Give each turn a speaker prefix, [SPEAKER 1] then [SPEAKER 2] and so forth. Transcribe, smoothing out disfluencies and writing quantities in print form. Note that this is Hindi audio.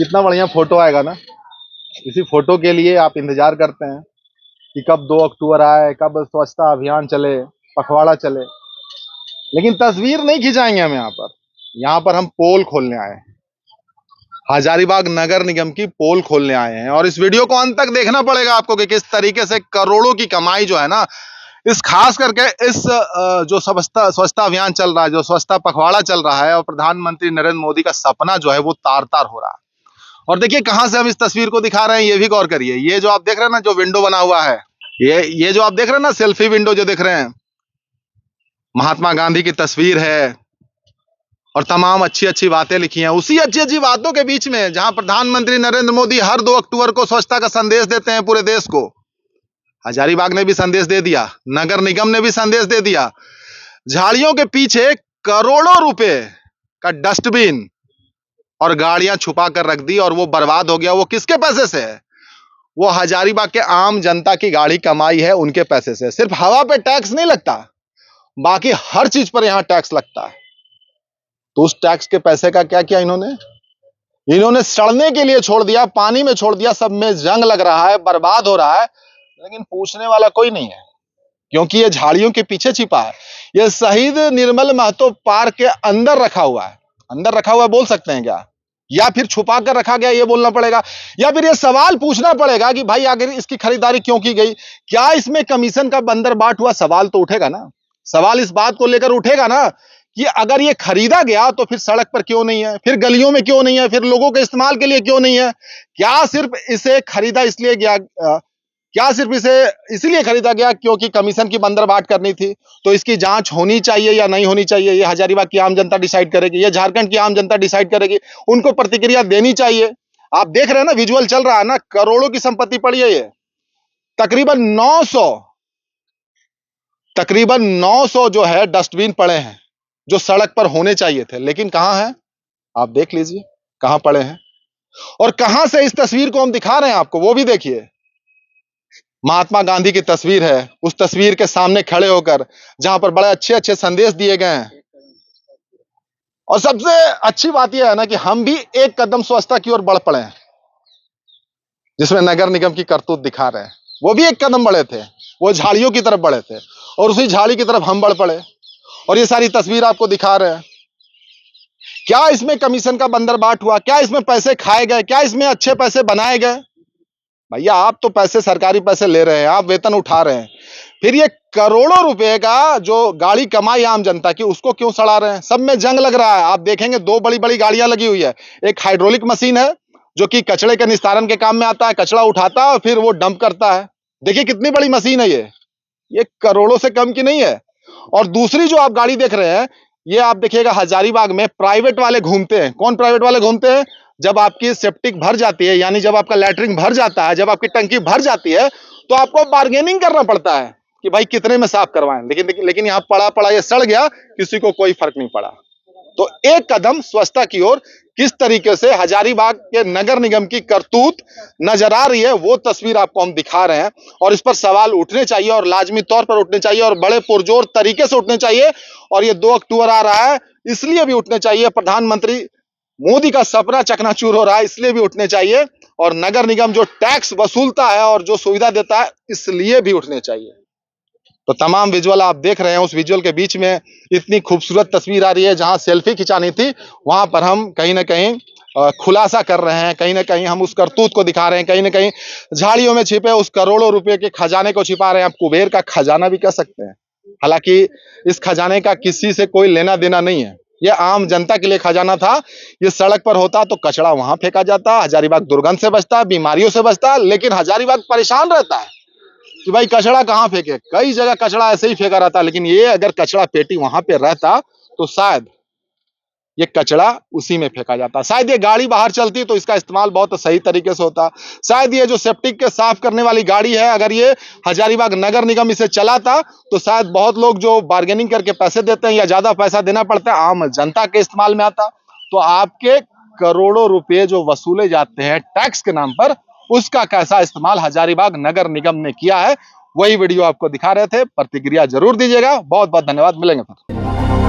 [SPEAKER 1] कितना बढ़िया फोटो आएगा ना। इसी फोटो के लिए आप इंतजार करते हैं कि कब 2 अक्टूबर आए, कब स्वच्छता अभियान चले, पखवाड़ा चले। लेकिन तस्वीर नहीं खिंचाएंगे हम यहाँ पर। यहाँ पर हम पोल खोलने आए हैं। हजारीबाग नगर निगम की पोल खोलने आए हैं और इस वीडियो को अंत तक देखना पड़ेगा आपको कि किस तरीके से करोड़ों की कमाई जो है ना, इस खास करके इस जो स्वच्छता अभियान चल रहा है, जो स्वच्छता पखवाड़ा चल रहा है और प्रधानमंत्री नरेंद्र मोदी का सपना जो है वो तार तार हो रहा है। और देखिए कहां से हम इस तस्वीर को दिखा रहे हैं, ये भी गौर करिए। ये जो आप देख रहे हैं ना, जो विंडो बना हुआ है, ये जो आप देख रहे हैं ना, सेल्फी विंडो जो देख रहे हैं, महात्मा गांधी की तस्वीर है और तमाम अच्छी अच्छी बातें लिखी हैं। उसी अच्छी अच्छी बातों के बीच में जहां प्रधानमंत्री नरेंद्र मोदी हर 2 अक्टूबर को स्वच्छता का संदेश देते हैं पूरे देश को, हजारीबाग ने भी संदेश दे दिया, नगर निगम ने भी संदेश दे दिया। झाड़ियों के पीछे करोड़ों रुपए का डस्टबिन और गाड़ियां छुपा कर रख दी और वो बर्बाद हो गया। वो किसके पैसे से है? वो हजारीबाग के आम जनता की गाड़ी कमाई है, उनके पैसे से। सिर्फ हवा पे टैक्स नहीं लगता, बाकी हर चीज पर यहां टैक्स लगता है। तो उस टैक्स के पैसे का क्या किया इन्होंने सड़ने के लिए छोड़ दिया, पानी में छोड़ दिया, सब में जंग लग रहा है, बर्बाद हो रहा है। लेकिन पूछने वाला कोई नहीं है, क्योंकि ये झाड़ियों के पीछे छिपा है। ये शहीद निर्मल महतो पार्क के अंदर रखा हुआ है। अंदर रखा हुआ बोल सकते हैं क्या, या फिर छुपा कर रखा गया ये बोलना पड़ेगा, या फिर ये सवाल पूछना पड़ेगा कि भाई आखिर इसकी खरीदारी क्यों की गई, क्या इसमें कमीशन का बंदरबाट हुआ। सवाल तो उठेगा ना, सवाल इस बात को लेकर उठेगा ना कि अगर ये खरीदा गया तो फिर सड़क पर क्यों नहीं है, फिर गलियों में क्यों नहीं है, फिर लोगों के इस्तेमाल के लिए क्यों नहीं है। क्या सिर्फ इसे खरीदा इसलिए गया, क्या सिर्फ इसे इसीलिए खरीदा गया क्योंकि कमीशन की बंदरबाट करनी थी? तो इसकी जांच होनी चाहिए या नहीं होनी चाहिए, ये हजारीबाग की आम जनता डिसाइड करेगी, ये झारखंड की आम जनता डिसाइड करेगी। उनको प्रतिक्रिया देनी चाहिए। आप देख रहे हैं ना, विजुअल चल रहा है ना, करोड़ों की संपत्ति पड़ी है। ये तकरीबन 900 जो है डस्टबिन पड़े हैं, जो सड़क पर होने चाहिए थे, लेकिन कहां है आप देख लीजिए, कहां पड़े हैं। और कहां से इस तस्वीर को हम दिखा रहे हैं आपको, वो भी देखिए। महात्मा गांधी की तस्वीर है, उस तस्वीर के सामने खड़े होकर जहां पर बड़े अच्छे अच्छे संदेश दिए गए हैं। और सबसे अच्छी बात यह है ना कि हम भी एक कदम स्वच्छता की ओर बढ़ पड़े हैं, जिसमें नगर निगम की करतूत दिखा रहे हैं। वो भी एक कदम बढ़े थे, वो झाड़ियों की तरफ बढ़े थे और उसी झाड़ी की तरफ हम बढ़ पड़े और ये सारी तस्वीर आपको दिखा रहे हैं। क्या इसमें कमीशन का बंदरबाट हुआ, क्या इसमें पैसे खाए गए, क्या इसमें अच्छे पैसे बनाए गए? भैया आप तो पैसे, सरकारी पैसे ले रहे हैं, आप वेतन उठा रहे हैं, फिर ये करोड़ों रुपए का जो गाड़ी कमाई आम जनता की, उसको क्यों सड़ा रहे हैं? सब में जंग लग रहा है। आप देखेंगे 2 बड़ी बड़ी गाड़ियां लगी हुई है। एक हाइड्रोलिक मशीन है जो कि कचड़े के निस्तारण के काम में आता है, कचड़ा उठाता है और फिर वो डंप करता है। देखिए कितनी बड़ी मशीन है ये करोड़ों से कम की नहीं है। और दूसरी जो आप गाड़ी देख रहे हैं, ये आप देखिएगा हजारीबाग में प्राइवेट वाले घूमते हैं। कौन प्राइवेट वाले घूमते हैं? जब आपकी सेप्टिक भर जाती है, यानी जब आपका लैट्रिन भर जाता है, जब आपकी टंकी भर जाती है, तो आपको बार्गेनिंग करना पड़ता है कि भाई कितने में साफ करवाएं। लेकिन यहाँ पड़ा पड़ा ये सड़ गया, किसी को कोई फर्क नहीं पड़ा। तो एक कदम स्वच्छता की ओर किस तरीके से हजारीबाग के नगर निगम की करतूत नजर आ रही है, वो तस्वीर आपको हम दिखा रहे हैं। और इस पर सवाल उठने चाहिए और लाजमी तौर पर उठने चाहिए और बड़े पुरजोर तरीके से उठने चाहिए। और ये 2 अक्टूबर आ रहा है, इसलिए भी उठने चाहिए। प्रधानमंत्री मोदी का सपना चकनाचूर हो रहा है, इसलिए भी उठने चाहिए। और नगर निगम जो टैक्स वसूलता है और जो सुविधा देता है, इसलिए भी उठने चाहिए। तो तमाम विजुअल आप देख रहे हैं, उस विजुअल के बीच में इतनी खूबसूरत तस्वीर आ रही है। जहां सेल्फी खिंचानी थी, वहां पर हम कहीं ना कहीं खुलासा कर रहे हैं, कहीं ना कहीं हम उस करतूत को दिखा रहे हैं, कहीं ना कहीं झाड़ियों में छिपे उस करोड़ों रुपए के खजाने को छिपा रहे हैं। आप कुबेर का खजाना भी कह सकते हैं। हालांकि इस खजाने का किसी से कोई लेना देना नहीं है, ये आम जनता के लिए खजाना था। ये सड़क पर होता तो कचरा वहां फेंका जाता, हजारीबाग दुर्गंध से बचता, बीमारियों से बचता। लेकिन हजारीबाग परेशान रहता है कि भाई कचरा कहां फेंके। कई जगह कचरा ऐसे ही फेंका रहता, लेकिन ये अगर कचरा पेटी वहां पे रहता तो शायद ये कचरा उसी में फेंका जाता। शायद ये गाड़ी बाहर चलती तो इसका इस्तेमाल बहुत सही तरीके से होता। शायद ये जो सेप्टिक के साफ करने वाली गाड़ी है, अगर ये हजारीबाग नगर निगम इसे चलाता तो शायद बहुत लोग जो बार्गेनिंग करके पैसे देते हैं या ज्यादा पैसा देना पड़ता है, आम जनता के इस्तेमाल में आता। तो आपके करोड़ों रुपए जो वसूले जाते हैं टैक्स के नाम पर, उसका कैसा इस्तेमाल हजारीबाग नगर निगम ने किया है, वही वीडियो आपको दिखा रहे थे। प्रतिक्रिया जरूर दीजिएगा। बहुत बहुत धन्यवाद, मिलेंगे फिर।